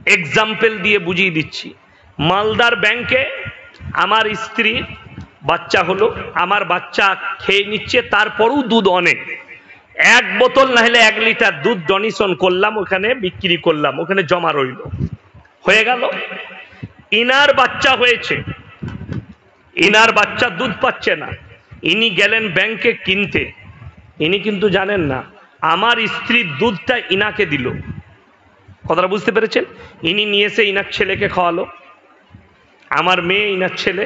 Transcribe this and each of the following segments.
Example দিয়ে বুঝিয়ে দিচ্ছি। মালদার ব্যাংকে আমার স্ত্রী বাচ্চা হলো, আমার বাচ্চা খেয়ে নিচ্ছে, তারপরও দুধ অনেক, 1 বোতল না হলে 1 লিটার দুধ ডোনেশন করলাম, ওখানে বিক্রি করলাম, ওখানে জমা রইল, হয়ে গেল। ইনার বাচ্চা হয়েছে, ইনার বাচ্চা দুধ পাচ্ছে না, ইনি গেলেন ব্যাংকে কিনতে, ইনি কিন্তু জানেন না আমার স্ত্রীর দুধটা ইনাকে দিল। কথাটা বুঝতে পেরেছেন? ইনি নিয়ে এসে ইনার ছেলেকে খাওয়ালো, আমার মেয়ে ইনার ছেলে।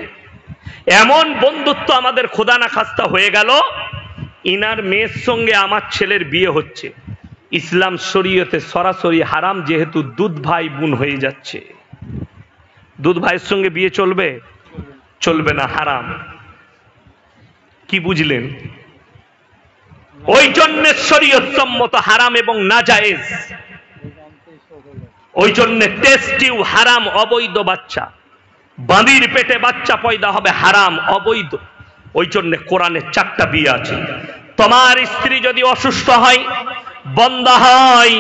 এমন বন্ধুত্ব আমাদের খোদা না খাস্তা হয়ে গেল, ইনার মেয়ের সঙ্গে আমার ছেলের বিয়ে হচ্ছে। ইসলাম শরীয়তে সরাসরি হারাম, যেহেতু দুধ ভাই বোন হয়ে যাচ্ছে। দুধ ভাইয়ের সঙ্গে বিয়ে চলবে? চলবে না, হারাম। কি বুঝলেন? ওই জন্য শরীয়ত সম্মত হারাম এবং নাজায়েজ। ওই জন্য টেস্টিউ হারাম, অবৈধ বাচ্চা, বাঁদির পেটে বাচ্চা পয়দা হবে হারাম, অবৈধ। ওই জন্য কোরআনে 4টা বিয়ে আছে। তোমার স্ত্রী যদি অসুস্থ হয়, বন্ধ হয়,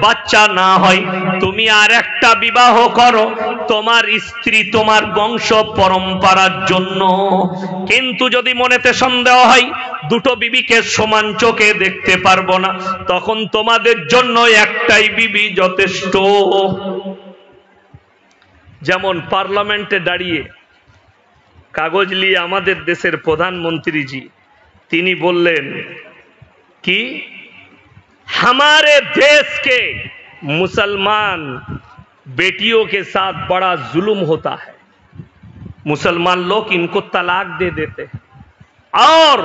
বাচ্চা না হয়, তুমি আর একটা বিবাহ করো তোমার স্ত্রী তোমার বংশ পরম্পরার জন্য। কিন্তু যদি মনেতে সন্দেহ হয় দুটো বিবিকে সমান চোখে দেখতে পারবো না, তখন তোমাদের জন্য একটাই বিবি যথেষ্ট। যেমন পার্লামেন্টে দাঁড়িয়ে কাগজ নিয়ে আমাদের দেশের প্রধানমন্ত্রীজি তিনি বললেন कि हमारे देश के मुसलमान बेटियों के साथ बड़ा जुल्म होता है, मुसलमान लोग इनको तलाक दे देते हैं और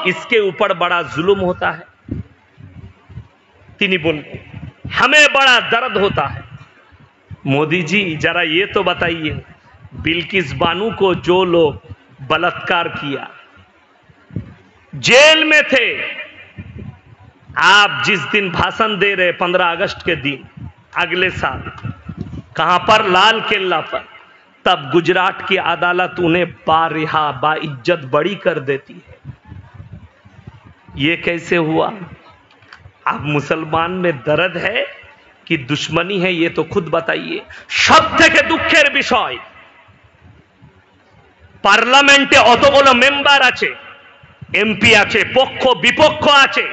इसके ऊपर बड़ा जुल्म होता है। তিনি बोले हमें बड़ा दर्द होता है। मोदी जी जरा ये तो बताइए, बिल्किस बानो को जो लोग बलात्कार किया, जेल में थे, आप जिस दिन भाषण दे रहे 15 अगस्त के दिन अगले साल, कहां पर? लाल किला पर। तब गुजरात की अदालत उन्हें बारिहा बाइज्जत बड़ी कर देती है। ये कैसे हुआ? अब मुसलमान में दर्द है कि दुश्मनी है, ये तो खुद बताइए। सब থেকে দুঃখের বিষয়, পার্লামেন্টে অতগুলো মেম্বার আছে, এমপি আছে, পক্ষ বিপক্ষ আছে,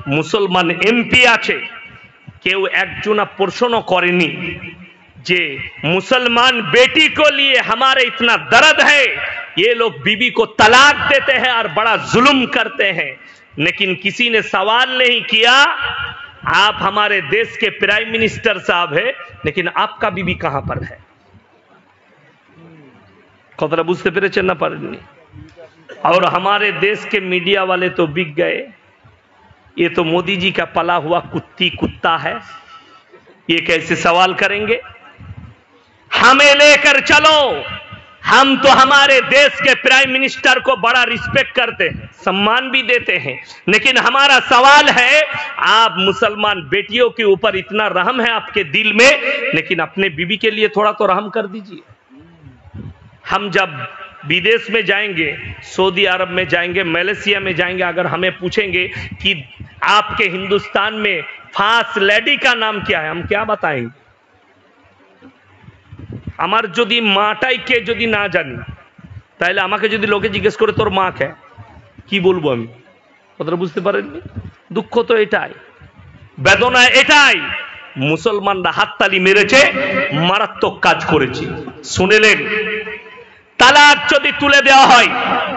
মুসলমান এমপি আছে, কেউ একজনা প্রশ্ন করেনি যে मुसलमान बेटी को लिए हमारे इतना दर्द है, ये लोग बीबी को तलाक देते हैं और बड़ा जुल्म करते हैं, लेकिन किसी ने सवाल नहीं किया आप हमारे देश के प्राइम मिनिस्टर साहब है, लेकिन आपका बीबी कहां पर है? कतरा बुझते पेरेছেন না পারেননি? और हमारे देश के मीडिया वाले तो बिक गए, ये तो मोदी जी का पला हुआ कुत्ता है, ये कैसे सवाल करेंगे? हमें लेकर चलो, हम तो हमारे देश के प्राइम मिनिस्टर को बड़ा रिस्पेक्ट करते हैं, सम्मान भी देते हैं, लेकिन हमारा सवाल है आप मुसलमान बेटियों के ऊपर इतना रहम है आपके दिल में, लेकिन अपने बीबी के लिए थोड़ा तो रहम कर दीजिए। हम जब विदेश में जाएंगे, सऊदी अरब में जाएंगे, मलेशिया में जाएंगे, अगर हमें पूछेंगे कि आपके हिंदुस्तान में फास्ट लेडी का नाम क्या है, हम क्या बताएंगे? আমার যদি মাটাই কে যদি না জানি, তাহলে আমাকে যদি লোকে জিজ্ঞেস করে তোর মা কে, কি বলবো আমি? কথাটা বুঝতে পারেননি? দুঃখ তো এটাই, বেদনা এটাই, মুসলমানরা হাততালি মেরেছে, মারাত্মক কাজ করেছে। শুনলেন? তালাক যদি তুলে দেওয়া হয়,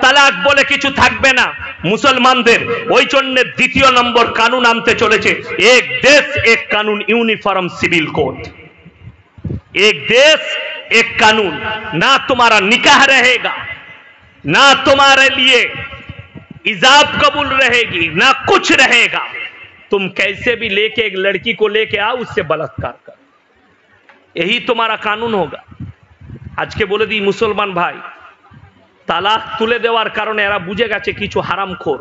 তালাক বলে কিছু থাকবে না মুসলমানদের। ওই জন্য দ্বিতীয় নম্বর কানুন আনতে চলেছে, এক দেশ এক কানুন, यूनिफॉर्म सिविल कोड। एक देश एक कानून, ना तुम्हारा निकाह रहेगा, ना तुम्हारे लिए इजाब कबूल रहेगी, ना कुछ रहेगा। तुम कैसे भी लेके एक लड़की को लेके आओ, उससे बलात्कार कर, यही तुम्हारा कानून होगा। आज के बोले दी मुसलमान भाई, তালাক তুলে দেওয়ার কারণে এরা বুঝে গেছে কিছু হারামখোর,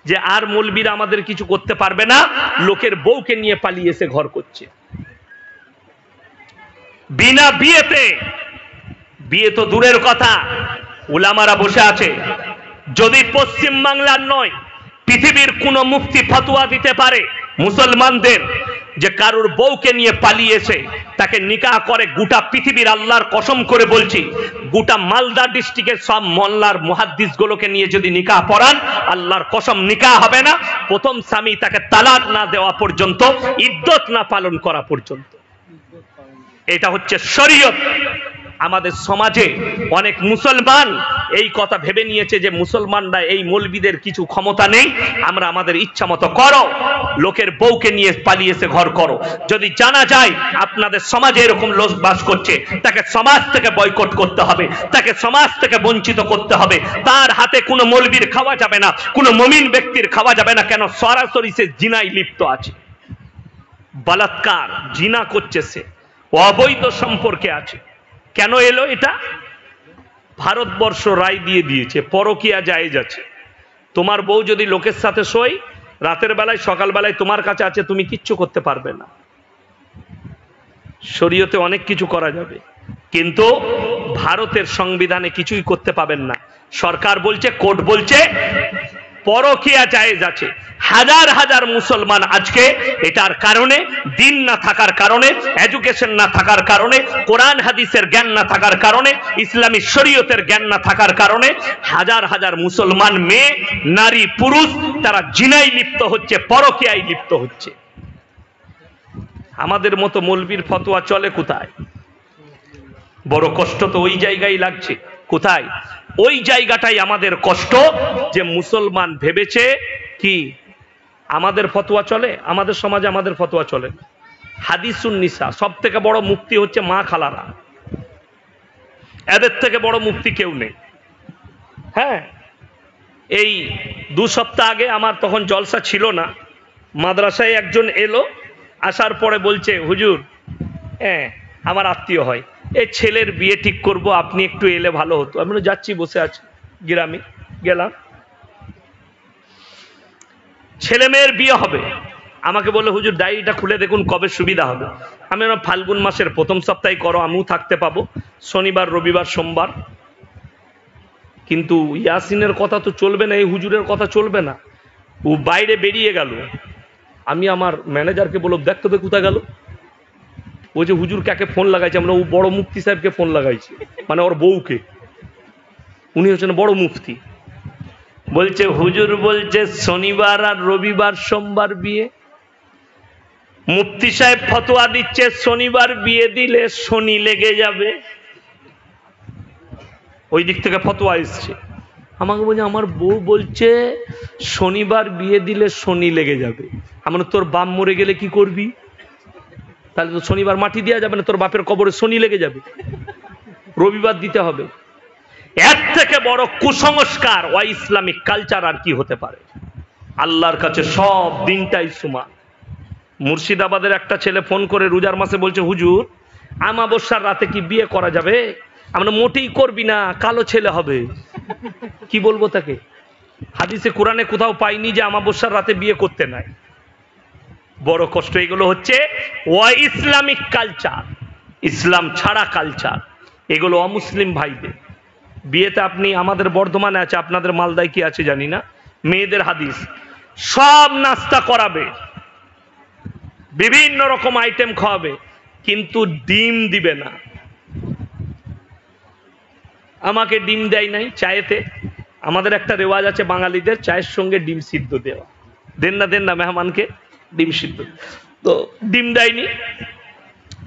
যে আর মৌলবীরা আমাদের কিছু করতে পারবে না, লোকের বউকে নিয়ে পালিয়ে এসে ঘর করছে। বিনা বিয়েতে, বিয়ে তো দূরের কথা, উলামারা বসে আছে, যদি পশ্চিম বাংলার নয় পৃথিবীর কোন মুফতি ফতোয়া দিতে পারে মুসলমানদের যে কারুর বউকে নিয়ে পালিয়ে এসে তাকে নিকাহ করে, গোটা পৃথিবীর আল্লাহর কসম করে বলছি, গোটা মালদা ডিস্ট্রিক্টের সব মোল্লার মুহাদ্দিস গুলোকে নিয়ে যদি নিকাহ পড়ান, আল্লাহর কসম নিকাহ হবে না প্রথম স্বামী তাকে তালাক না দেওয়া পর্যন্ত, ইদ্দত না পালন করা পর্যন্ত। এটা হচ্ছে শরীয়ত। আমাদের সমাজে অনেক মুসলমান এই কথা ভেবে নিয়েছে যে মুসলমানরা এই মৌলবীদের কিছু ক্ষমতা নেই, আমরা আমাদের ইচ্ছা মতো করো, লোকের বউকে নিয়ে পালিয়েছে ঘর করো। যদি জানা যায় আপনাদের সমাজে এরকম লোক বাস করছে, তাকে সমাজ থেকে বয়কট করতে হবে, তাকে সমাজ থেকে বঞ্চিত করতে হবে। তার হাতে কোনো মৌলবীর খাওয়া যাবে না, কোনো মুমিন ব্যক্তির খাওয়া যাবে না। কেন? সরাসরি সে জিনায় লিপ্ত আছে, বলাৎকার জিনা করছে, সে অবৈধ সম্পর্কে আছে। কেন এলো এটা? ভারতবর্ষ রায় দিয়ে দিয়েছে পরকীয়া জায়েজ আছে। তোমার বউ যদি লোকের সাথে শোয়, রাতের বেলায় সকাল বেলায় তোমার কাছে আছে, তুমি কিচ্ছু করতে পারবে না। শরীয়তে অনেক কিছু করা যাবে, কিন্তু ভারতের সংবিধানে কিছুই করতে পাবেন না। সরকার বলছে, কোর্ট বলছে পরকীয়া জায়েজ আছে। হাজার হাজার মুসলমান আজকে এটার কারণে, দিন না থাকার কারণে, এডুকেশন না থাকার কারণে, কোরআন হাদিসের জ্ঞান না থাকার কারণে, ইসলামী শরীয়তের জ্ঞান না থাকার কারণে হাজার হাজার মুসলমান মেয়ে, নারী, পুরুষ তারা জিনায় লিপ্ত হচ্ছে, পরকীয়ায় লিপ্ত হচ্ছে। আমাদের মতো মৌলবীর ফতোয়া চলে কোথায়? বড় কষ্ট তো ওই জায়গায় লাগছে। কোথায়? ওই জায়গাটাই আমাদের কষ্ট, যে মুসলমান ভেবেছে কি আমাদের ফতোয়া চলে, আমাদের সমাজে আমাদের ফতোয়া চলে। হাদিসুন নিসা, সব থেকে বড় মুফতি হচ্ছে মা খালারা, এদের থেকে বড় মুফতি কেউ নেই। হ্যাঁ, এই 2 সপ্তাহ আগে আমার তখন জলসা ছিল না, মাদ্রাসায় একজন এলো, আসার পরে বলছে, হুজুর আমার আত্মীয় হয়, এই ছেলের বিয়ে ঠিক করব, আপনি একটু এলে ভালো হতো। আমি যাচ্ছি, বসে আছি গ্রামে, গেলাম, ছেলে মেয়ের বিয়ে হবে। আমাকে বললো, হুজুর ডায়েরিটা খুলে দেখুন কবে সুবিধা হবে। আমি ফাল্গুন মাসের প্রথম সপ্তাহে করো, আমিও থাকতে পাবো, শনিবার, রবিবার, সোমবার। কিন্তু ইয়াসিনের কথা তো চলবে না, এই হুজুরের কথা চলবে না। ও বাইরে বেরিয়ে গেল, আমি আমার ম্যানেজারকে বললাম, দেখতো তো কোথায় গেল। ও যে হুজুর কাকে ফোন লাগাইছে, আমরা ও বড় মুফতি সাহেবকে ফোন লাগাইছে, মানে ওর বউকে, উনি হচ্ছেন বড় মুফতি। বলছে হুজুর বলছে শনিবার আর রবিবার সোমবার বিয়ে। মুফতি সাহেব ফতোয়া দিচ্ছে শনিবার বিয়ে দিলে শনি লেগে যাবে, ওই দিক থেকে ফতোয়া এসছে। আমাকে বলছে আমার বউ বলছে শনিবার বিয়ে দিলে শনি লেগে যাবে। আমার তোর বাপ মরে গেলে কি করবি? তাহলে তো শনিবার মাটি দেওয়া যাবে না, তোর বাপের কবরে শনি লেগে যাবে, রবিবার দিতে হবে। এর থেকে বড় কুসংস্কার ও ইসলামিক কালচার আর কি হতে পারে? আল্লাহর কাছে সব দিনটাই সমান। মুর্শিদাবাদের একটা ছেলে ফোন করে রোজার মাসে বলছে, হুজুর আমাবস্যার রাতে কি বিয়ে করা যাবে? আমরা মোটেই করবি না, কালো ছেলে হবে। কি বলবো তাকে? হাদিসে কোরআনে কোথাও পাইনি যে আমাবস্যার রাতে বিয়ে করতে নাই। বড় কষ্ট। এগুলো হচ্ছে ও ইসলামিক কালচার, ইসলাম ছাড়া কালচার। এগুলো অমুসলিম ভাইদের বিয়েতে। আপনি আমাদের বর্ধমানে আছে, আপনাদের মালদায় কি আছে জানি না, মেয়েদের হাদিস সব নাস্তা করাবে, বিভিন্ন রকম আইটেম খাওয়াবে, কিন্তু ডিম দিবে না। আমাকে ডিম দেয় নাই চায়েতে। আমাদের একটা রেওয়াজ আছে বাঙালিদের, চায়ের সঙ্গে ডিম সিদ্ধ দেওয়া। দেন না মেহমানকে ডিম সিদ্ধ, তো ডিম দেয়নি।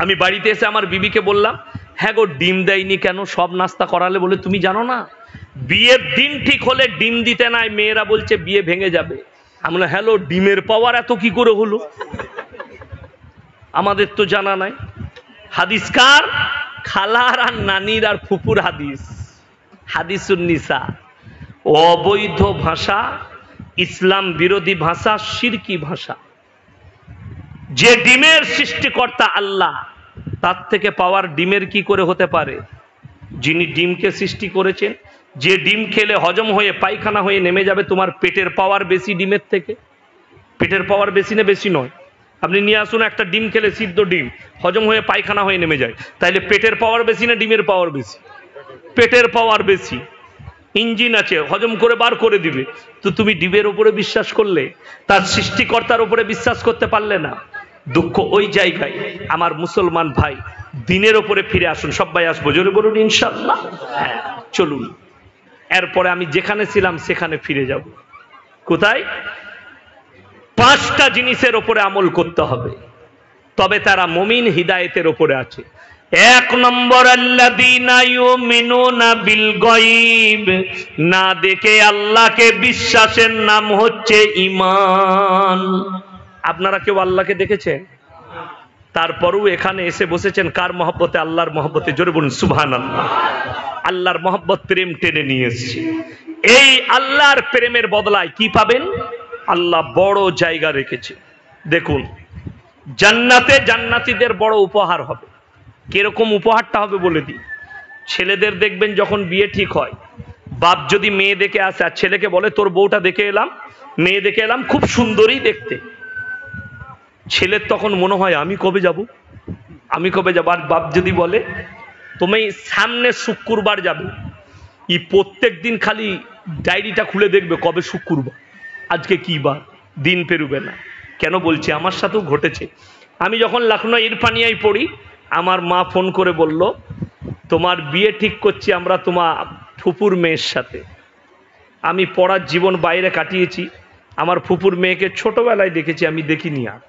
আমি বাড়িতে এসে আমার বিবিকে বললাম, হ্যাঁ গো ডিম দেয়নি কেন? সব নাস্তা করালে। বলে তুমি জানো না বিয়ের দিন ঠিক হলে ডিম দিতে নাই, মেয়েরা বলছে বিয়ে ভেঙে যাবে। আমি বললাম, হ্যালো, ডিমের পাওয়ার এত কি করে হলো? আমাদের তো জানা নাই। হাদিস কার? খালার আর নানির আর ফুপুর হাদিস, হাদিসুন নিসা। অবৈধ ভাষা, ইসলাম বিরোধী ভাষা, শিরকি ভাষা। যে ডিমের সৃষ্টিকর্তা আল্লাহ, তার থেকে পাওয়ার ডিমের কি করে হতে পারে? যিনি ডিমকে সৃষ্টি করেছেন, যে ডিম খেলে হজম হয়ে পায়খানা হয়ে নেমে যাবে, তোমার পেটের পাওয়ার বেশি ডিমের থেকে? পেটের পাওয়ার বেশি না বেশি নয়? আপনি নিয়ে আসুন একটা ডিম খেলে, সিদ্ধ ডিম, হজম হয়ে পায়খানা হয়ে নেমে যায়, তাইলে পেটের পাওয়ার বেশি না ডিমের পাওয়ার বেশি? পেটের পাওয়ার বেশি। ইঞ্জিন আছে, হজম করে বার করে দিবে। তো তুমি ডিমের উপরে বিশ্বাস করলে, তার সৃষ্টিকর্তার উপরে বিশ্বাস করতে পারলে না। দুঃখ ওই জায়গায়। আমার মুসলমান ভাই, দিনের ওপরে ফিরে আসুন। সবাই আসবো, জোরে বলুন ইনশাআল্লাহ। হ্যাঁ, চলুন। এরপরে আমি যেখানে ছিলাম সেখানে ফিরে যাব। কোথায়? 5টা জিনিসের ওপরে আমল করতে হবে, তবে তারা মুমিন, হিদায়েতের ওপরে আছে। 1 নম্বর, আল্লাযীনা ইউমিনুনা বিল গায়ব, না দেখে আল্লাহকে বিশ্বাসের নাম হচ্ছে ঈমান। আপনারা কেউ আল্লাহকে দেখেছেন? তারপরেও এখানে এসে বসেছেন কার মহব্বতে? আল্লাহর মহব্বতে। জোরে বলুন সুবহানাল্লাহ। আল্লাহর মহব্বত প্রেম টেনে নিয়ে এসেছে। এই আল্লাহর প্রেমের বদলায় কি পাবেন? আল্লাহ বড় জায়গা রেখেছে। দেখুন, জান্নাতে জান্নাতীদের বড় উপহার হবে। কিরকম উপহারটা হবে বলে দিই। ছেলেদের দেখবেন যখন বিয়ে ঠিক হয়, বাপ যদি মেয়ে দেখে আসে আর ছেলেকে বলে তোর বউটা দেখে এলাম, মেয়ে দেখে এলাম, খুব সুন্দরী দেখতে, ছেলের তখন মনে হয় আমি কবে যাব, আমি কবে যাব। আর বাপ যদি বলে তুমি সামনে শুক্রবার যাবে, এই প্রত্যেক দিন খালি ডায়েরিটা খুলে দেখবে কবে শুক্রবার, আজকে কি বার, দিন পেরুবে না। কেন বলছি? আমার সাথেও ঘটেছে। আমি যখন লখনৌ ইরফানিয়ায় পড়ি, আমার মা ফোন করে বলল তোমার বিয়ে ঠিক করছি আমরা তোমার ফুপুর মেয়ের সাথে। আমি পড়ার জীবন বাইরে কাটিয়েছি, আমার ফুপুর মেয়েকে ছোটবেলায় দেখেছি, আমি দেখিনি আর।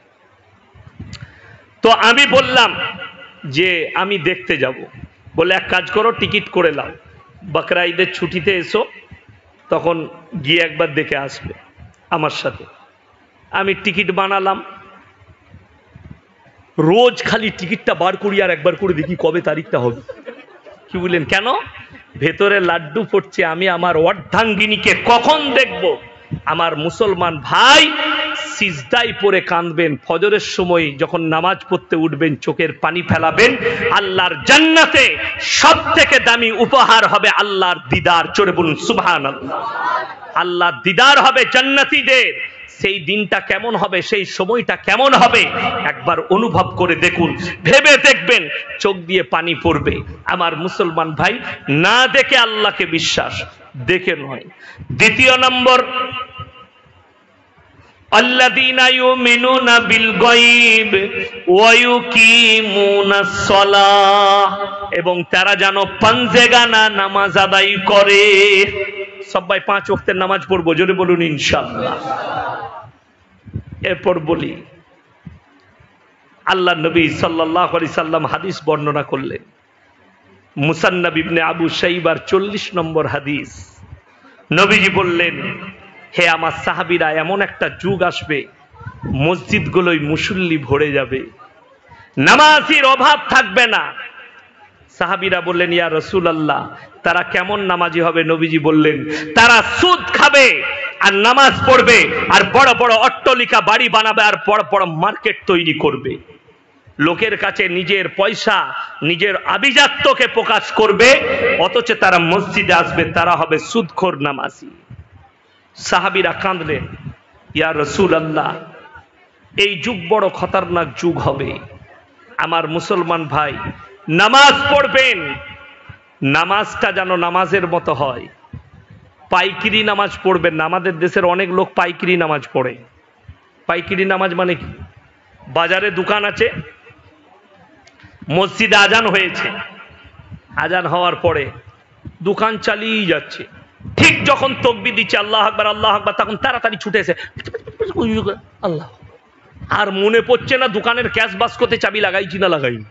তো আমি বললাম যে আমি দেখতে যাব। বলে এক কাজ করো, টিকিট করে নাও, বকরা ঈদের ছুটিতে এসো, তখন গিয়ে একবার দেখে আসবে আমার সাথে। আমি টিকিট বানালাম, রোজ খালি টিকিটটা বার করি আর একবার করে দেখি কবে তারিখটা হবে। কি বললেন? কেন? ভেতরে লাড্ডু পড়ছে, আমি আমার অর্ধাঙ্গিনীকে কখন দেখব। আমার মুসলমান ভাই, সিজদায় পড়ে কাঁদবেন, ফজরের সময় যখন নামাজ পড়তে উঠবেন চোখের পানি ফেলাবেন। আল্লাহর জান্নাতে সব থেকে দামি উপহার হবে আল্লাহর দিদার। চড়ে বলুন সুবহানাল্লাহ। আল্লাহর দিদার হবে জান্নাতীদের। সেই দিনটা কেমন হবে, সেই সময়টা কেমন হবে একবার অনুভব করে দেখুন, ভেবে দেখবেন, চোখ দিয়ে পানি পড়বে। আমার মুসলমান ভাই, না দেখে আল্লাহকে বিশ্বাস, দেখে নয়। 2 নম্বর, আল্লাযীনা ইউমিনুনা বিল গায়ব ওয়া ইউকিমুনাস সালাহ, এবং তারা যেন পাঞ্জেগানা নামাজ আদায় করে। সবাই 5 ওয়াক্তের নামাজ পড়বো, জোরে বলুন ইনশাআল্লাহ। এরপর বলি, আল্লাহ নবী সাল্লাল্লাহু আলাইহি সাল্লাম হাদিস বর্ণনা করলেন, মুসান্নাব ইবনে আবু শাইবার 40 নম্বর হাদিস। নবীজি বললেন, হে আমার সাহাবীরা, এমন একটা যুগ আসবে মসজিদগুলোই মুসল্লি ভরে যাবে, নামাজির অভাব থাকবে না। সাহাবীরা বললেন, ইয়া রাসূলুল্লাহ, তারা কেমন নামাজি হবে? নবীজি বললেন, তারা সুদ খাবে আর নামাজ পড়বে, আর বড় বড় অট্টালিকা বাড়ি বানাবে, আর বড় বড় মার্কেট তৈরি করবে। লোকের কাছে নিজের পয়সা, নিজের আভিজাত্যকে প্রকাশ করবে, অথচ তারা মসজিদে আসবে, তারা হবে সুদখোর নামাজি। সাহাবীরা কাঁদলেন, ইয়া রাসূলুল্লাহ, এই যুগ বড় খতরনাক যুগ হবে। আমার মুসলমান ভাই, নামাজ পড়বেন, নামাজটা যেন নামাজের মতো হয়। পাইকিরি নামাজ পড়বেন না। আমাদের দেশের অনেক লোক পাইকিরি নামাজ পড়ে। পাইকিরি নামাজ মানে কি? বাজারে দোকান আছে, মসজিদে আজান হয়েছে, আজান হওয়ার পরে দোকান চালিয়ে যাচ্ছে, ঠিক যখন তাকবীর দিচ্ছে আল্লাহু আকবার আল্লাহু আকবার, তখন তাড়াতাড়ি ছুটে এসে আল্লাহ, আর মনে পড়ছে না দোকানের ক্যাশ বাস্কতে চাবি লাগাইছি না লাগাইনি।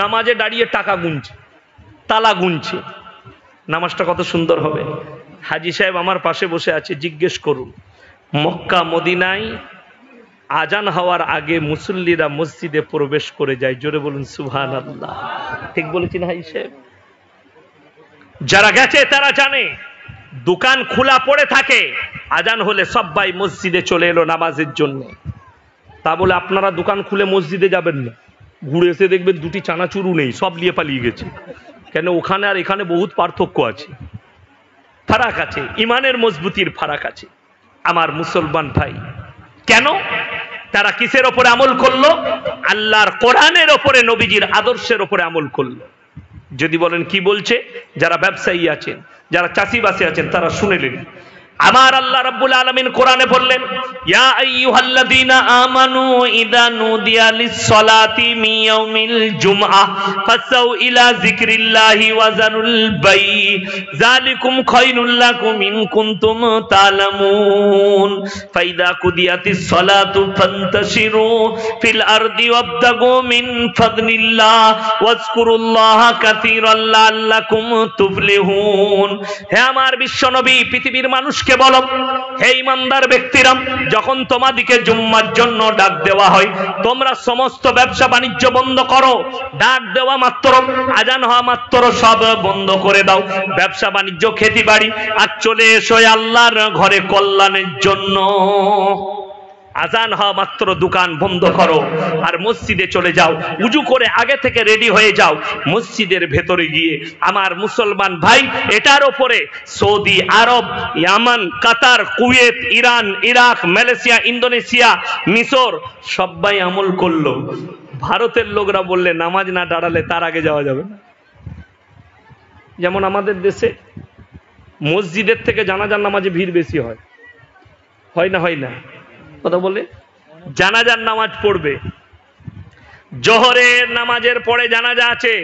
নামাজে দাঁড়িয়ে টাকা গুনছে, তালা গুনছে। নামাজটা কত সুন্দর হবে। হাজী সাহেব আমার পাশে বসে আছে, জিজ্ঞেস করুন, মক্কা মদিনায় আজান হওয়ার আগে মুসল্লিরা মসজিদে প্রবেশ করে যায়। জোরে বলুন সুবহানাল্লাহ। ঠিক বলেছি না হাজী সাহেব? যারা গেছে তারা জানে, দোকান খোলা পড়ে থাকে, আজান হলে সবাই মসজিদে চলে এলো নামাজের জন্য। তা বলে আপনারা দোকান খুলে মসজিদে যাবেন না, ঘুরে এসে দেখবেন 2টি চানাচুরও নেই, সব নিয়ে পালিয়ে গেছে। কেন? ওখানে আর এখানে বহুত পার্থক্য আছে, ফারাক আছে, ইমানের মজবুতির ফারাক আছে। আমার মুসলমান ভাই, কেন? তারা কিসের ওপরে আমল করলো? আল্লাহর কোরআনের ওপরে, নবীজির আদর্শের ওপরে আমল করলো। যদি বলেন কি বলছে? যারা ব্যবসায়ী আছেন, যারা চাষিবাসী আছেন, তারা শুনেলেন। আমার আল্লাহ রাব্বুল আলামিন কোরআনে বললেন, ইয়া আইয়ুহাল্লাযীনা আমানু ইযা নুদিয়া লিস-সালাতি মিন ইয়াউমিল জুমআহ ফাসাউ ইলা যিকরিল্লাহি ওয়া যারুল বাই যালিকুম খায়রুল লাকুম ইন কুনতুম তা'লামুন ফাইদা কুদিয়াতিস-সালাতু ফান্তাশিরু ফিল আরদি ওয়াবতাগু মিন ফাদলিল্লাহ ওয়াজকুরুল্লাহা কাসীরান লাআল্লাকুম তুফলিহুন। হে আমার বিশ্বনবী, পৃথিবীর মানুষকে বলো, হে ঈমানদার ব্যক্তিরা, যখন তোমাদিকে জুম্মার জন্য ডাক দেওয়া হয়, তোমরা সমস্ত ব্যবসা বাণিজ্য বন্ধ করো। ডাক দেওয়া মাত্র, আজান হওয়া মাত্র সব বন্ধ করে দাও, ব্যবসা বাণিজ্য খেতি বাড়ি, আর চলে এসো আল্লাহর ঘরে কল্যাণের জন্য। আজান হওয়া মাত্র দোকান বন্ধ করো আর মসজিদে চলে যাও, উজু করে আগে থেকে রেডি হয়ে যাও। মসজিদের ভেতরে গিয়ে আমার মুসলমান ভাই, এটার উপরে সৌদি আরব, ইয়ামান, Qatar, Kuwait, Iran, Iraq, Malaysia, Indonesia, মিশর সবাই আমল করলো। ভারতের লোকরা বললে নামাজ না দাঁড়ালে তার আগে যাওয়া যাবে না। যেমন আমাদের দেশে মসজিদের থেকে জানাজার নামাজে ভিড় বেশি হয়, হয় না? হয় না? কথা বলে জানাজার নামাজ পড়বে, জোহরের নামাজের পরে জানাজা আছে।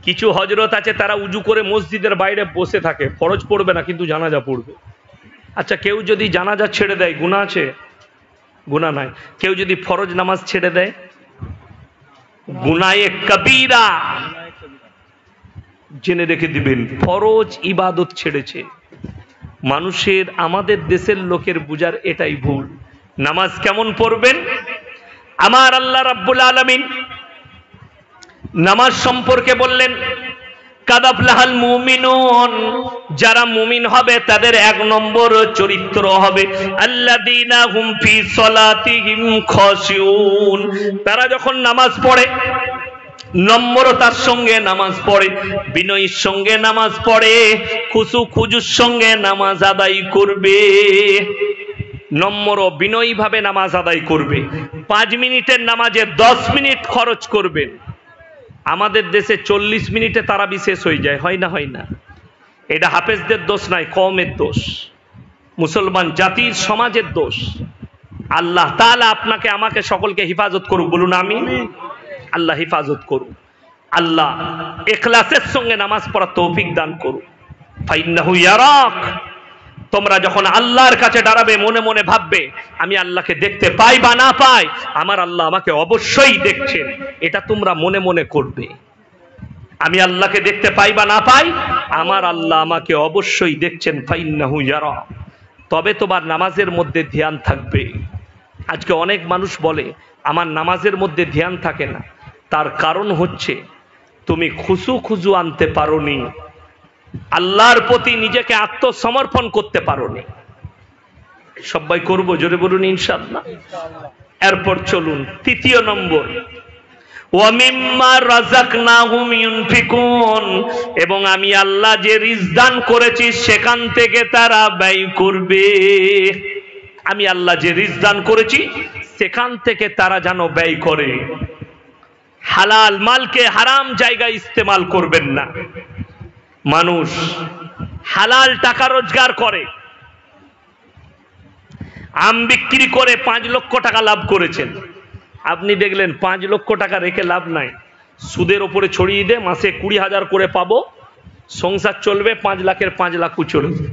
কিছু হযরত আছে তারা উজু করে মসজিদের বাইরে বসে থাকে, ফরজ পড়বে না কিন্তু জানাজা পড়বে। আচ্ছা, কেউ যদি জানাজা ছেড়ে দেয় গুনাহ আছে? গুনাহ নাই। কেউ যদি ফরজ নামাজ ছেড়ে দেয়, গুনায়ে কবিরা। জেনে রেখে দিবেন, ফরজ ইবাদত ছেড়েছে। মানুষের, আমাদের দেশের লোকের বুঝার এটাই ভুল। নামাজ কেমন পড়বেন? আমার আল্লাহ রাব্বুল আলামিন নামাজ সম্পর্কে বললেন, কাদ আফলাহাল মুমিনুন, যারা মুমিন হবে তাদের এক নম্বর চরিত্র হবে আল্লাযীনা হুম ফি সলাতিহিম খাশিউন। তারা যখন নামাজ পড়ে নম্রতার সঙ্গে নামাজ পড়ে, বিনয়ের সঙ্গে নামাজ পড়ে, খুশু খুজুর সঙ্গে নামাজ আদায় করবে। নম্র বিনয়ী ভাবে নামাজ আদায় করবে। 5 মিনিটের নামাজে 10 মিনিট খরচ করবেন। আমাদের দেশে 40 মিনিটে তারাবি শেষ হয়ে যায়, হয় না? হয় না? এটা হাফেজদের দোষ নয়, কওমের দোষ, মুসলমান জাতির সমাজের দোষ। আল্লাহ তাআলা আপনাকে আমাকে সকলকে হিফাজত করুক, বলুন আমিন। আল্লাহ হিফাজত করুন, আল্লাহ ইখলাসের সঙ্গে নামাজ পড়ার তৌফিক দান করুন। ফাইন্নাহু ইয়ারাক, তোমরা যখন আল্লাহর কাছে দাঁড়াবে মনে মনে ভাববে আমি আল্লাহকে দেখতে পাই বা না পাই, আমার আল্লাহ আমাকে অবশ্যই দেখছেন। এটা তোমরা মনে মনে করবে। আমি আল্লাহকে দেখতে পাই বা না পাই, আমার আল্লাহ আমাকে অবশ্যই দেখছেন। ফাইন্নাহু ইয়ারাক। তবে তোমার নামাজের মধ্যে ধ্যান থাকবে। আজকে অনেক মানুষ বলে আমার নামাজের মধ্যে ধ্যান থাকে না। তার কারণ হচ্ছে তুমি খুশু খুজু আনতে পারোনি, আল্লাহর প্রতি নিজেকে আত্মসমর্পণ করতে পারোনি। সবাই করব, জোরে বলুন ইনশাআল্লাহ। এরপর চলুন তৃতীয় নম্বর, ওয়া মিম্মা রাযাকনাহুম ইউনফিকুন, এবং আমি আল্লাহ যে রিজক দান করেছি সেখান থেকে তারা ব্যয় করবে। আমি আল্লাহ যে রিজক দান করেছি সেখান থেকে তারা যেন ব্যয় করে। হালাল মালকে হারাম জায়গায় ইস্তেমাল করবেন না। মানুষ হালাল টাকা রোজগার করে, আম বিক্রি করে 5 লক্ষ টাকা লাভ করেছেন। আপনি দেখলেন 5 লক্ষ টাকা রেখে লাভ নাই, সুদের ওপরে ছড়িয়ে দে, মাসে 20,000 করে পাবো, সংসার চলবে, 5 লাখের 5 লাখ চলবে।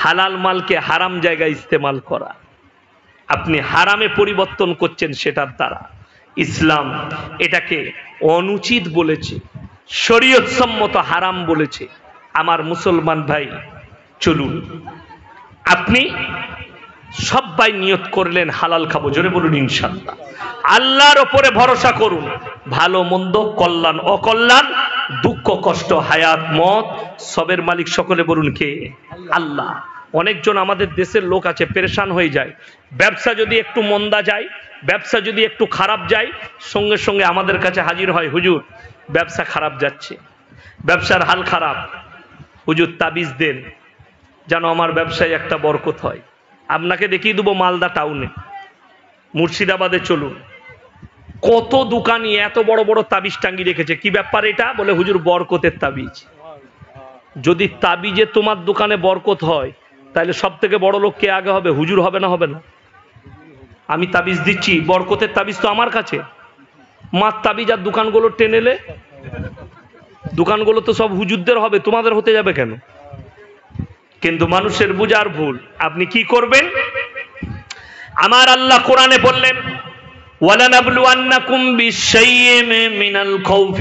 হালাল মালকে হারাম জায়গায় ইস্তেমাল করা, আপনি হারামে পরিবর্তন করছেন সেটার দ্বারা। ইসলাম এটাকে অনুচিত বলেছে, শরীয়ত সম্মত হারাম বলেছে। আমার মুসলমান ভাই, চলুন আপনি সবাই নিয়ত করলেন হালাল খাবো, জোরে বলুন ইনশাআল্লাহ। আল্লাহর উপরে ভরসা করুন। ভালো মন্দ, কল্যাণ অকল্যাণ, দুঃখ কষ্ট, হায়াত মত, সবের মালিক সকলে বলুন কে? আল্লাহ। অনেকজন আমাদের দেশের লোক আছে পেরেশান হয়ে যায়, ব্যবসা যদি একটু মন্দা যায়, ব্যবসা যদি একটু খারাপ যায়, সঙ্গে সঙ্গে আমাদের কাছে হাজির হয়, হুজুর ব্যবসা খারাপ যাচ্ছে, ব্যবসার হাল খারাপ, হুজুর তাবিজ দেন যেন আমার ব্যবসায় একটা বরকত হয়। আপনাকে দেখিয়ে দেবো মালদা টাউনে, মুর্শিদাবাদে চলুন, কত দোকানি এত বড় বড় তাবিজ টাঙ্গি রেখেছে। কি ব্যাপার এটা? বলে হুজুর বরকতের তাবিজ। যদি তাবিজে তোমার দোকানে বরকত হয়, তাহলে সব থেকে বড় লোক কে আগে হবে? হুজুর হবে না হবে না? আমি তাবিজ দিচ্ছি, বরকতের তাবিজ তো আমার কাছে, মার তাবিজ আর দোকানগুলো টেনেলে দোকানগুলো তো সব হুজুরদের হবে, তোমাদের হতে যাবে কেন? কিন্তু মানুষের বুঝার ভুল। আপনি কি করবেন? আমার আল্লাহ কোরআনে বললেন, وَلَنَبْلُوَنَّكُمْ بِشَيْءٍ مِّنَ الْخَوْفِ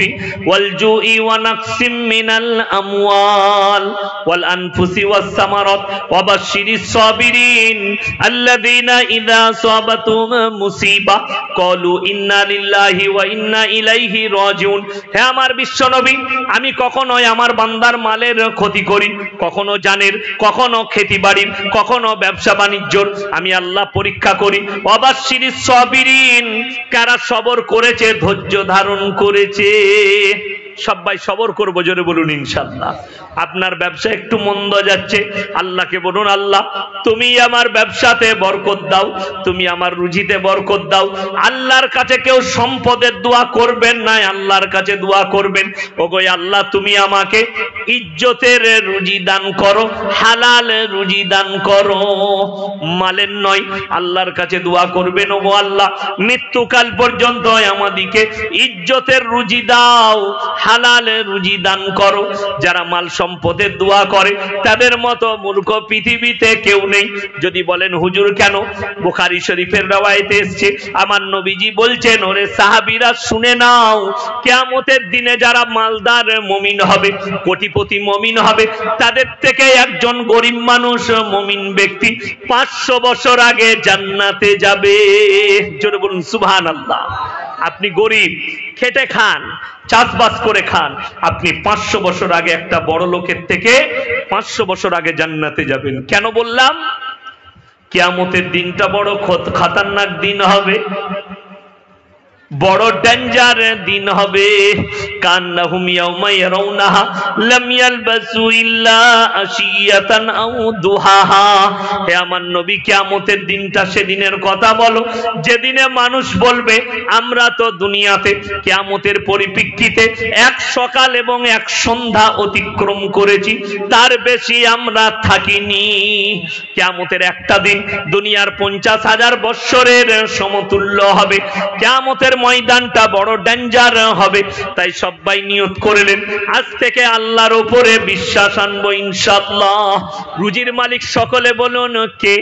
وَالْجُوعِ وَنَقْصٍ مِّنَ الْأَمْوَالِ وَالْأَنفُسِ وَالثَّمَرَاتِ وَبَشِّرِ الصَّابِرِينَ الَّذِينَ إِذَا أَصَابَتْهُمْ مُصِيبَةٌ قَالُوا إِنَّا لِلَّهِ وَإِنَّا إِلَيْهِ راجعون। হে আমার বিশ্বনবী, আমি কখনোই আমার বান্দার মালের ক্ষতি করি, কখনো জানের, কখনো খেতিবাড়ির, কখনো ব্যবসা বাণিজ্যর, আমি আল্লাহ পরীক্ষা করি। ওয়াবাশশিরিস সাবিরিন, কারা সবর করেছে, ধৈর্য ধারণ করেছে। সবাই সবর করবো, জোরে বলুন ইনশাআল্লাহ। আপনার ব্যবসা একটু মন্দ যাচ্ছে, আল্লাহকে বলুন, আল্লাহ তুমি আমার ব্যবসাতে বরকত দাও, তুমি আমার রুজিতে বরকত দাও। আল্লাহর কাছে কেউ সম্পদের দোয়া করবেন না, আল্লাহর কাছে দোয়া করবেন, ওগো আল্লাহ তুমি আমাকে ইজ্জতের রুজি দান করো, হালাল রুজি দান করো, মালের নয়। আল্লাহর কাছে দোয়া করবেন, ওগো আল্লাহ মৃত্যুকাল পর্যন্ত আমাদিকে ইজ্জতের রুজি দাও, হালাল রুজি দান করো। যারা মাল সম্পদের দোয়া করে তাদের মতো মূর্খ পৃথিবীতে কেউ নেই। যদি বলেন হুজুর কেন? বুখারী শরীফের রওয়ায়েতে এসেছে, আমার নবীজি বলছেন, ওরে সাহাবীরা শুনে নাও, কিয়ামতের দিনে যারা মালদার মুমিন হবে, কোটিপতি মুমিন হবে, তাদের থেকে একজন গরিব মানুষ মুমিন ব্যক্তি 500 বছর আগে জান্নাতে যাবে। জোরে বলুন সুবহানাল্লাহ। আপনি গরিব, খেটে খান, চাষবাস করে খান, আপনি 500 বছর আগে একটা বড় লোকের থেকে 500 বছর আগে জান্নাতে যাবেন। কেন বললাম? কিয়ামতের দিনটা বড় খতরনাক দিন হবে, বড় ডেঞ্জার দিন হবে। কান্নাহুম ইয়াউমা ইয়ারাউনাহা লাম ইয়ালবাসু ইল্লা আশিয়াতান আও দুহাহা। হে আমার নবী, কিয়ামতের দিনটা সেদিনের কথা বলো যেদিনে মানুষ বলবে, আমরা তো দুনিয়াতে কিয়ামতের পরিপ্রেক্ষিতে এক সকাল এবং এক সন্ধ্যা অতিক্রম করেছি, তার বেশি আমরা থাকিনি। কিয়ামতের একটা দিন দুনিয়ার 50,000 বৎসরের সমতুল্য হবে। কিয়ামতের ময়দানটা বড় ডেঞ্জার হবে। তাই সবাই নিয়ত করলেন, আজ থেকে আল্লাহর উপরে বিশ্বাস আনবো ইনশাআল্লাহ। রুজির মালিক সকলে বলুন কে?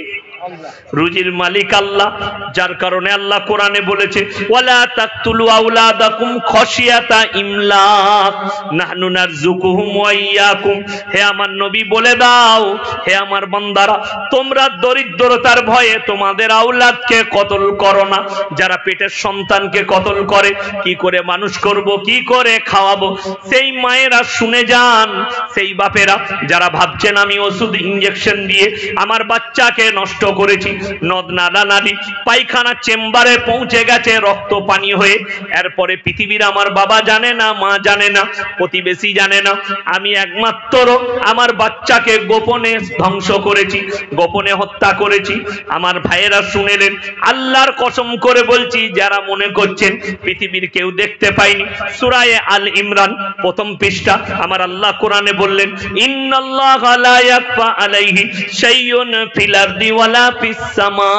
রুজির মালিক আল্লাহ। যার কারণে আল্লাহ কোরআনে বলেছে, ওয়ালা তাকতুলু আওলাদাকুম খাশিয়াতা ইমলাক নাহনু নারযুকুহুম ওয়া ইয়াকুম। হে আমার নবী বলে দাও, হে আমার বান্দারা, তোমরা দরিদ্রতার ভয়ে তোমাদের আওলাদকে কতল করো না। যারা পেটের সন্তানকে কতল করে, কি করে মানুষ করব, কি করে খাওয়াবো, সেই মায়েরা শুনে যান, সেই বাপেরা যারা ভাবছেন আমি ওষুধ ইনজেকশন দিয়ে আমার বাচ্চাকে নষ্ট করেছি, নদ নালা নাদি পায়খানা চেম্বারে পৌঁছে গেছে রক্ত পানি হয়ে, এরপরে পৃথিবীর আমার বাবা জানে না, মা জানে না, প্রতিবেশী জানে না, আমি একমাত্র আমার বাচ্চাকে গোপনে ধ্বংস করেছি, গোপনে হত্যা করেছি। আমার ভাইয়েরা শুনেলেন, আল্লাহর কসম করে বলছি, যারা মনে করছেন পৃথিবীর কেউ দেখতে পায়নি, সূরা আল ইমরান প্রথম পৃষ্ঠা আমার আল্লাহ কোরআনে বললেন, ইন্নাল্লাহা লা ইয়াখফা আলাইহি শাইউন ফিল আরদি ওয়ালা ফিস সামা।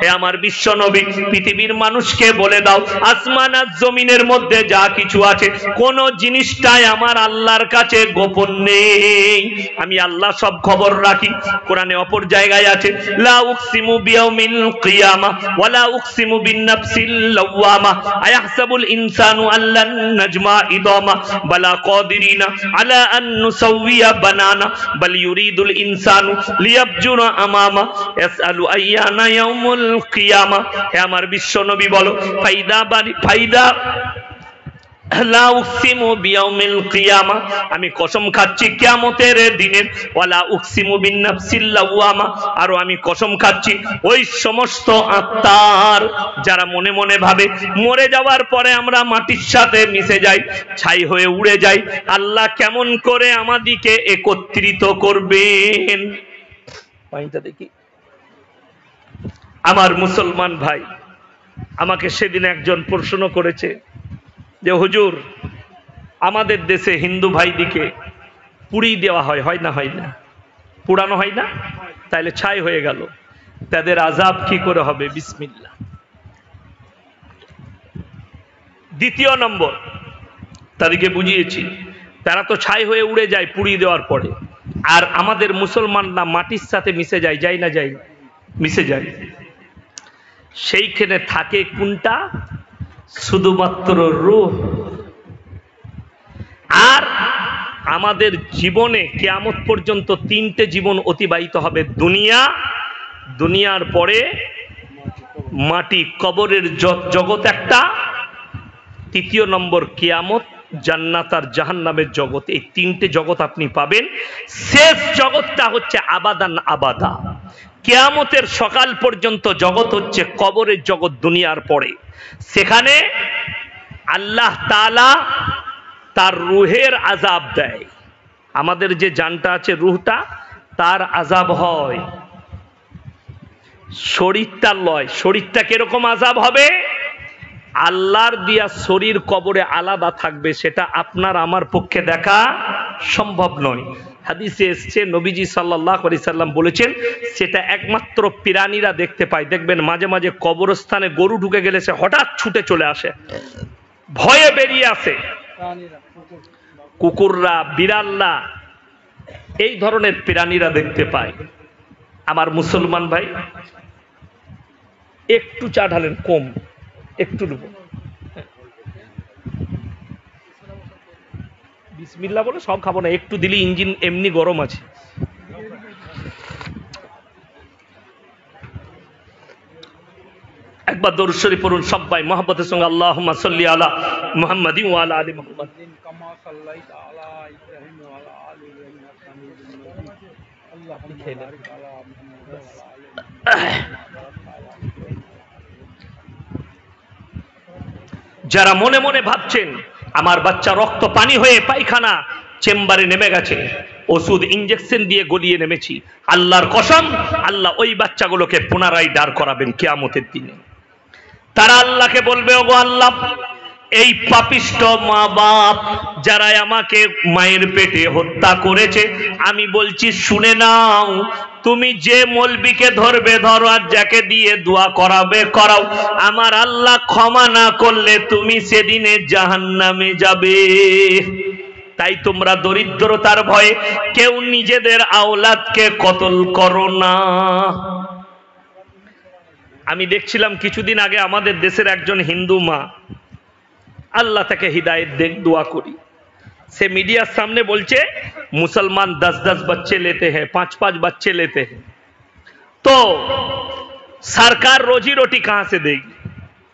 হে আমার বিশ্ব নবী, পৃথিবীর মানুষকে বলে দাও, আসমান আর জমিনের মধ্যে যা কিছু আছে, কোন জিনিসটাই আমার আল্লাহর কাছে গোপন নেই। আমি আল্লাহ সব খবর রাখি। কোরআনে অপর জায়গায় আছে, লা উকসিমু বিয়াউমিল কিয়ামা ওয়ালা উকসিমু বিন-নাফসিল লাওয়ামা আয়াহসাবুল ইনসানু আল্লান নাজমা ইদামা বালা কাদিরিনা আলা আন নুসাউইয়া বানানা বাল ইউরিদুল ইনসানু লিয়াবজুরা আমামা ইয়াসআলু আইয়ানা ইয়াউমুল কিয়ামা। হে আমার বিশ্ব নবী বলো, ফাইদা লা উকসিমু বিয়াউমিল কিয়ামা, আমি কসম খাচ্ছি কিয়ামতের দিনের, ওয়ালা উকসিমু বিন-নাফসিল লাওয়ামা, আর আমি কসম খাচ্ছি ওই সমস্ত আত্মার যারা মনে মনে ভাবে মরে যাওয়ার পরে আমরা মাটির সাথে মিশে যাই, ছাই হয়ে উড়ে যাই, আল্লাহ কেমন করে আমাদিকে একত্রিত করবেন। পাইটা দেখি। আমার মুসলমান ভাই, আমাকে সেদিন একজন প্রশ্ন করেছে যে হুজুর, আমাদের দেশে হিন্দু ভাইদিকে পুড়িয়ে দেওয়া হয়, হয় না? হয় না? পুড়ানো হয় না? তাহলে ছাই হয়ে গেল, তাদের আযাব কি করে হবে? বিসমিল্লাহ। দ্বিতীয় নম্বর, তাদেরকে বুঝিয়েছি, তারা তো ছাই হয়ে উড়ে যায় পুড়িয়ে দেওয়ার পরে, আর আমাদের মুসলমানরা মাটির সাথে মিশে যায়, যায় না যায়? মিশে যায়। সেইখানে থাকে কোনটা? শুধুমাত্র রূহ। আর আমাদের জীবনে কিয়ামত পর্যন্ত তিনটে জীবন অতিবাহিত হবে। দুনিয়া, দুনিয়ার পরে মাটি, কবরের জগৎ একটা, তৃতীয় নম্বর কিয়ামত, জান্নাত আর জাহান্নামের জগৎ। এই তিনটে জগৎ আপনি পাবেন। শেষ জগৎটা হচ্ছে আবাদান আবাদা। কিয়ামতের সকাল পর্যন্ত জগৎ হচ্ছে কবরের জগৎ, দুনিয়ার পরে। সেখানে আল্লাহ তাআলা তার রুহের আযাব দেয়। আমাদের যে জানটা আছে, রুহটা, তার আযাব হয়, শরীরটা লয়। শরীরটা কিরকম আযাব হবে? আল্লাহর দিয়া শরীর কবরে আলাদা থাকবে, সেটা আপনার আমার পক্ষে দেখা সম্ভব নয়। হাদিসে এসছে, নবীজি সাল্লাল্লাহু আলাইহি সাল্লাম বলেছেন, সেটা একমাত্র প্রাণীরা দেখতে পায়। দেখবেন মাঝে মাঝে কবরস্থানে গরু ঢুকে গেলে সে হঠাৎ ছুটে চলে আসে, ভয়ে বেরিয়ে আসে। কুকুররা, বিড়ালরা, এই ধরনের প্রাণীরা দেখতে পায়। আমার মুসলমান ভাই, একটু চা ঢালেন, কম একটু নেব। বিসমিল্লাহ বলে সব খাবো না, একটু দিলি, ইঞ্জিন এমনি গরম আছে। একবার দরুদ শরীফ পড়ুন সবাই মহব্বতের সঙ্গে, আল্লাহুম্মা সাল্লি আলা মুহাম্মাদিন ওয়া আলা আলি মুহাম্মাদ। কামা সাল্লাইতা আলা ইব্রাহিম ওয়া আলা আলি ইব্রাহিম ইন্নাকা হামিদুম মাজিদ। আল্লাহুম্মা বারিক আলা মুহাম্মাদ ওয়া আলা আলি মুহাম্মাদ। যারা মনে মনে ভাবছেন আমার বাচ্চা রক্ত পানি হয়ে পায়খানা চেম্বারে নেমে গেছে, ওষুধ ইনজেকশন দিয়ে গলিয়ে নেমেছি, আল্লাহর কসম, আল্লাহ ওই বাচ্চাগুলোকে পুনরায় দাঁড় করাবেন কিয়ামতের দিনে। তারা আল্লাহকে বলবে, ওগো আল্লাহ, এই পাপিষ্ঠ মা বাপ যারা আমাকে মায়ের পেটে হত্যা করেছে, আমি বলছি শুনে নাও, তুমি যে মৌলবীকে ধরবে ধরো, আর যাকে দিয়ে দোয়া করাবে করাও, আমার আল্লাহ ক্ষমা না করলে তুমি সেদিনে জাহান্নামে যাবে। তাই তোমরা দরিদ্রতার ভয়ে কেউ নিজেদের আওলাদকে কতল করো না। আমি দেখছিলাম কিছুদিন আগে আমাদের দেশের একজন হিন্দু মা, আল্লাহ তাকে হিদায়ত দেখ, দোয়া করি, से मीडिया सामने बोलचे मुसलमान 10-10 बच्चे लेते हैं, 5-5 बच्चे लेते हैं, तो सरकार रोजी रोटी कहां से देगी,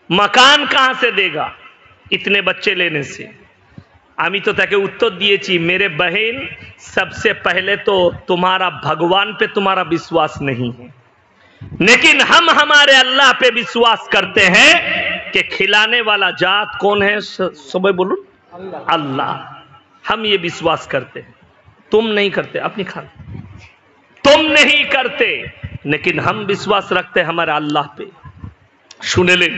मकान कहां से देगा इतने बच्चे लेने से। आमी तो ताके उत्तर दिएছি, मेरे बहन, सबसे पहले तो तुम्हारा भगवान पे तुम्हारा विश्वास नहीं है, लेकिन हम हमारे अल्लाह पे विश्वास करते हैं कि खिलाने वाला जात कौन है, सुबह बोलो अल्लाह। हम ये विश्वास करते हैं, तुम नहीं करते, अपनी खाना तुम नहीं करते, लेकिन हम विश्वास रखते हैं हमारे अल्लाह पे। শুনেলেন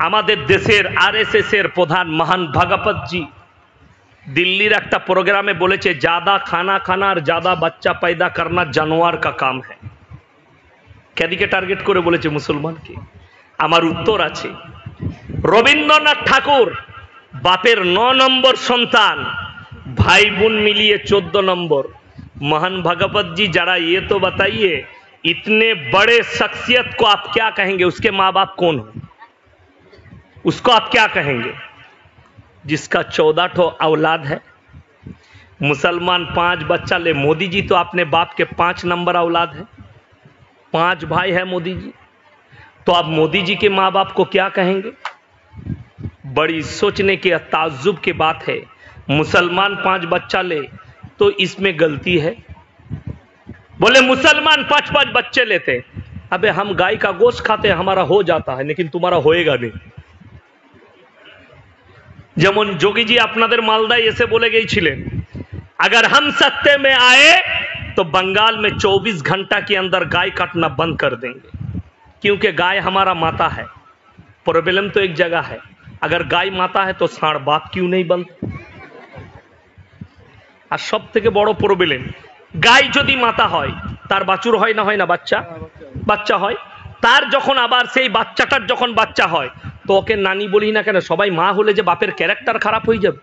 আমাদের দেশের आरएसएस এর প্রধান মহান ভাগবত জি दिल्लीर একটা প্রোগ্রামে বলেছে, ज्यादा खाना खाना और ज्यादा बच्चा पैदा करना जानवर का काम है। কেদিকে টার্গেট করে বলেছে মুসলমানকে? আমার উত্তর আছে, রবীন্দ্রনাথ ঠাকুর बापेर 9 नंबर संतान, भाई बोन मिलिए 14 नंबर। महान भगवत जी जरा ये तो बताइए, इतने बड़े शख्सियत को आप क्या कहेंगे, उसके माँ बाप कौन हो, उसको आप क्या कहेंगे? जिसका 14 ठो औलाद है। मुसलमान 5 बच्चा ले, मोदी जी तो अपने बाप के 5 नंबर औलाद है, 5 भाई है मोदी जी, तो आप मोदी जी के माँ बाप को क्या कहेंगे? बड़ी सोचने की ताज्जुब की बात है। मुसलमान 5 बच्चा ले तो इसमें गलती है। बोले मुसलमान 5-5 बच्चे लेते, अबे हम गाय का गोश्त खाते हैं, हमारा हो जाता है, लेकिन तुम्हारा होएगा नहीं। যেমন যোগী जी আপনাদের মালদায় এসে বলে গিয়েছিলেন, अगर हम सत्ते में आए तो बंगाल में 24 घंटा के अंदर गाय काटना बंद कर देंगे, क्योंकि गाय हमारा माता है। प्रॉब्लम तो एक जगह है, अगर गाय माता है तो सांड बाप क्यों नहीं बनता? और सब থেকে বড় প্রবলেম, গাই যদি মাতা হয় তার বাছুর হয় না, হয় না? বাচ্চা, বাচ্চা হয়। তার যখন আবার সেই বাচ্চাটার যখন বাচ্চা হয় তো ওকে নানি বলি না কেন? সবাই মা হলে যে বাপের ক্যারেক্টার খারাপ হয়ে যাবে?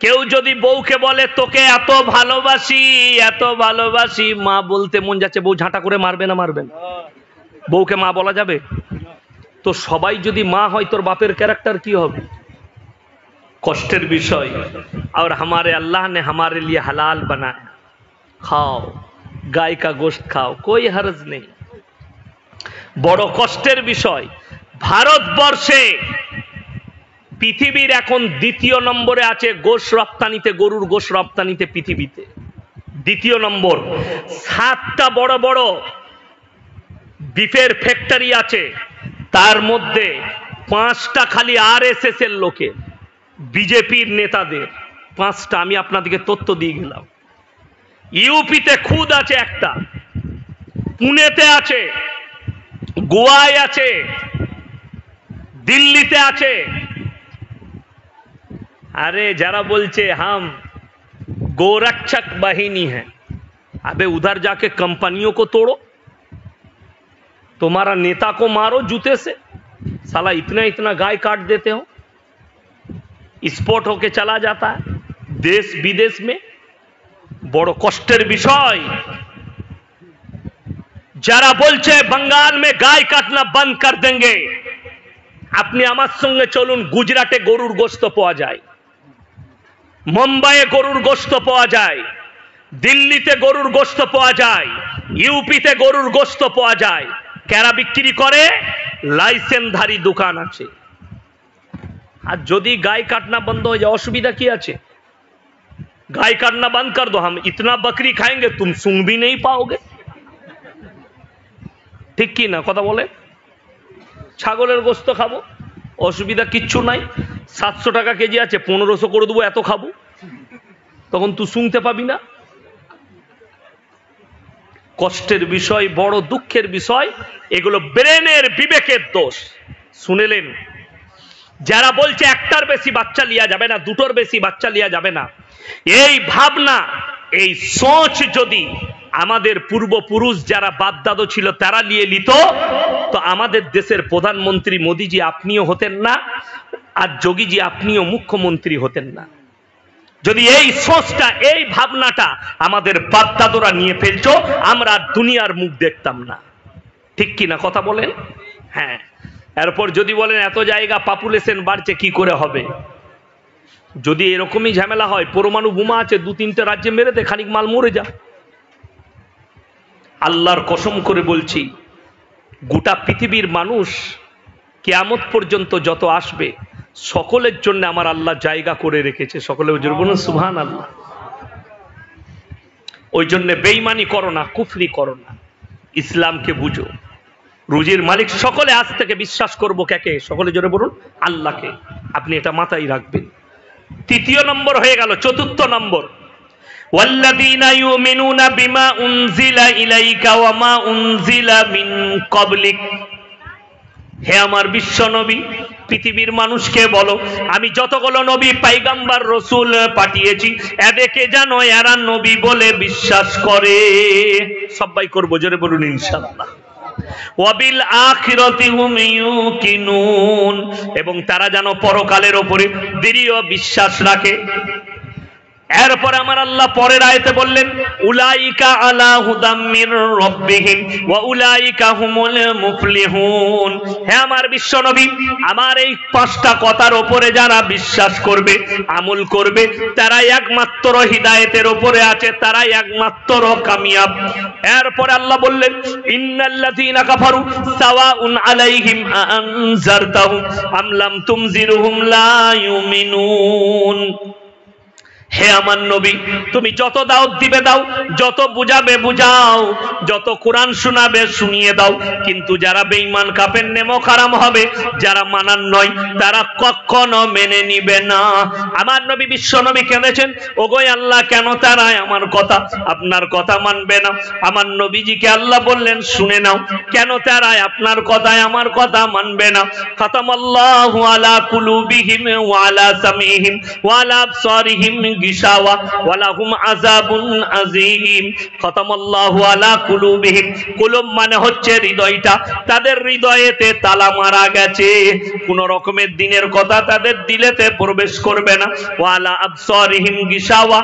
কেউ যদি বউকে বলে তোকে এত ভালোবাসি, এত ভালোবাসি, মা বলতে মন যাচ্ছে, বউ ঝাঁটা করে মারবে না? মারবেন? বউকে মা বলা যাবে? তো সবাই যদি মা হয় তোর বাপের ক্যারেক্টার কি হবে? কষ্টের বিষয়। और हमारे अल्लाह ने हमारे लिए हलाल बनाया, खाओ गाय का गोश्त खाओ, कोई हर्ज नहीं। বড় কষ্টের বিষয়। ভারতবর্ষে পৃথিবীর এখন দ্বিতীয় নম্বরে আছে গোশ রপ্তানিতে, গরুর গোশ রপ্তানিতে পৃথিবীতে দ্বিতীয় নম্বর। 7টা বড় বড় বিফের ফ্যাক্টরি আছে, তার মধ্যে 5টা খালি আরএসএস এর লোকের, বিজেপির নেতাদের। 5টা আমি আপনাদেরকে তথ্য দিয়ে গেলাম। ইউপিতে খুদ আছে একটা, পুনেতে আছে, গোয়ায় আছে, দিল্লিতে আছে। अरे जरा बोलचे हम गोरक्षक बाहिनी है, अबे उधर जाके कंपनियों को तोड़ो, तुम्हारा नेता को मारो जूते से, साला इतना इतना गाय काट देते हो, स्पॉट होके चला जाता है देश विदेश में। बड़ो कष्टेर विषय। जरा बोलचे बंगाल में गाय काटना बंद कर देंगे, अपनी आमार संगे चलुन, गुजराटे गरुर गोश्त पाওয়া যায়, মুম্বাইয়ে গরুর গোশত পাওয়া যায়, দিল্লিতে গরুর গোশত পাওয়া যায়, ইউপিতে গরুর গোশত পাওয়া যায়। কারা বিক্রি করে? লাইসেন্সধারী দোকান আছে। আর যদি গাय काटना बंद हो जाए असुविधा কি আছে? गाय काटना बंद कर दो, हम इतना बकरी खाएंगे तुम सूंघ भी नहीं पाओगे। ঠিক কি না কথা বলে? ছাগলের গোশত খাবো, অসুবিধা কিচ্ছু নাই। 700 টাকা কেজি আছে, 1500 করে দেবো, এত খাবো, তখন তুই শুনতে পাবি না। কষ্টের বিষয়, বড় দুঃখের বিষয়। এগুলো ব্রেনের বিবেকের দোষ। শুনেলেন? যারা বলছে একটার বেশি বাচ্চা লিয়া যাবে না, দুটোর বেশি বাচ্চা লিয়া যাবে না, এই ভাবনা, এই সোচ যদি আমাদের পূর্বপুরুষ যারা বাপদাদা ছিল তারা নিয়ে নিত, তো আমাদের দেশের প্রধানমন্ত্রী মোদিজি আপনিও হতেন না, আর যোগীজি আপনিও মুখ্যমন্ত্রী হতেন না। যদি এই সোচটা, এই ভাবনাটা আমাদের বাপদাদারা নিয়ে ফেলতো, আমরা দুনিয়ার মুখ দেখতাম না। ঠিক কি না কথা বলেন? হ্যাঁ। এরপর যদি বলেন এত জায়গা পপুলেশন বাড়ছে কি করে হবে? যদি এরকমই ঝামেলা হয়, পরমাণু বোমা আছে 2-3টে রাজ্যে মেরে দে, খানিক মাল মরে যা। আল্লাহর কসম করে বলছি, গোটা পৃথিবীর মানুষ কিয়ামত পর্যন্ত যত আসবে সকলের জন্য আমার আল্লাহ জায়গা করে রেখেছে। সকলে বলুন সুবহানাল্লাহ। ওই জন্য বেঈমানি করো না, কুফরি করো না, ইসলামকে বুঝো। রুজির মালিক সকলে আজ থেকে বিশ্বাস করবো কাকে? সকলে জোরে বলুন আল্লাহকে। আপনি এটা মাথায় রাখবেন। তৃতীয় নম্বর হয়ে গেল। চতুর্থ নম্বর, ওয়াল্লাযীনা ইউমিনুনা বিমা উনজিলা ইলাইকা ওয়া মা উনজিলা মিন ক্বাবলিক। হে আমার বিশ্ব নবী, পৃথিবীর মানুষকে বলো, আমি যতগুলো নবী পয়গম্বর রসুল পাঠিয়েছি এদেরকে জানো এরা নবী বলে বিশ্বাস করে। সবাই করবো, জোরে বলুন ইনশাআল্লাহ। ওয়াবিল আখিরাতি হুম ইউকিনুন, এবং তারা যেন পরকালের উপরে দৃঢ় বিশ্বাস রাখে। এরপর আমার আল্লাহ পরের আয়াতে বললেন, উলাইকা আলা হুদাম মির রাব্বিহিম ওয়া উলাইকা হুমুল মুফলিহুন। হে আমার বিশ্ব নবী, আমার এই 5টা কথার উপরে যারা বিশ্বাস করবে, আমল করবে, তারাই একমাত্র হিদায়াতের উপরে আছে, তারাই একমাত্র কামিয়াব। এরপর আল্লাহ বললেন, ইন্নাল্লাযীনা কাফারু সাওয়াউন আলাইহিম আনজারতাহুম আম লাম তুনজিরহুম লা ইউমিনুন। হে আমার নবী, তুমি যত দাওয়াত দিবে দাও, যত বুঝাবে বুঝাও, যত কোরআন শোনাবে শুনিয়ে দাও, কিন্তু যারা বেঈমান কাফের নেমক হারাম হবে, যারা মানার নয়, তারা কখনো মেনে নিবে না। আমার নবী বিশ্ব নবী কেঁদেছেন, ওগো আল্লাহ, কেন তারা আমার কথা, আপনার কথা মানবে না? আমার নবীজিকে আল্লাহ বললেন, শুনে নাও, কেন তারা আপনার কথায় আমার কথা মানবে না। খাতামাল্লাহু আলা কুলুবিহিম ওয়া আলা সামিহিম ওয়া আলা আবসারিহিম গিশাওয়া ওয়া লাহুম আযাবুন আযীম। খাতামাল্লাহু আলা কুলুবিহিম, কুলুব মানে হচ্ছে হৃদয়টা, তাদের হৃদয়েতে তালা মারা গেছে, কোন রকমের দিনের কথা তাদের দিলেতে প্রবেশ করবে না। ওয়া আলা আবসারিহিম গিশাওয়া,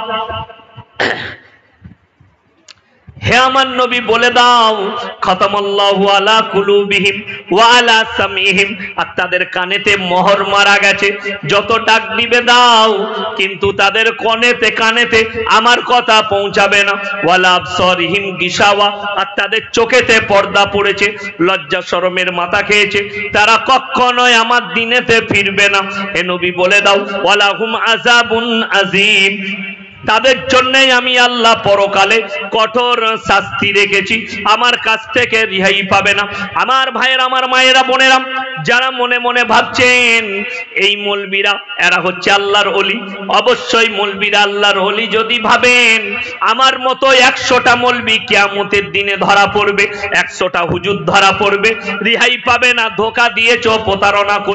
হে আমার নবী বলে দাও, খাতামাল্লাহু আলা কুলুবিহিম ওয়া আলা সামিহিম, আর তাদের কানেতে মোহর মারা গেছে, যত ডাক দিবে দাও কিন্তু তাদের কানেতে আমার কথা পৌঁছাবে না। ওয়ালা আবসারিহিম গিশাওয়া, আর তাদের চোখেতে পর্দা পড়েছে, লজ্জা শরমের মাথা খেয়েছে, তারা কখনোই আমার দিনেতে ফিরবে না। হে নবী বলে দাও, ওয়ালাহুম আযাবুন আযীম, তাদের জন্যই আমি আল্লাহ পরকালে কঠোর শাস্তি রেখেছি, আমার কাছ থেকে রিহাই পাবে না। আমার ভাইয়েরা, আমার মায়েরা, বোনেরা, যারা মনে মনে ভাবছেন এই মৌলবীরা এরা হচ্ছে আল্লাহর ওলি, অবশ্যই মৌলবীরা আল্লাহর ওলি যদি ভাবেন, আমার মতো 100টা মৌলবী কিয়ামতের দিনে ধরা পড়বে, 100টা হুজুর ধরা পড়বে, রিহাই পাবে না। ধোঁকা দিয়েছো, প্রতারণা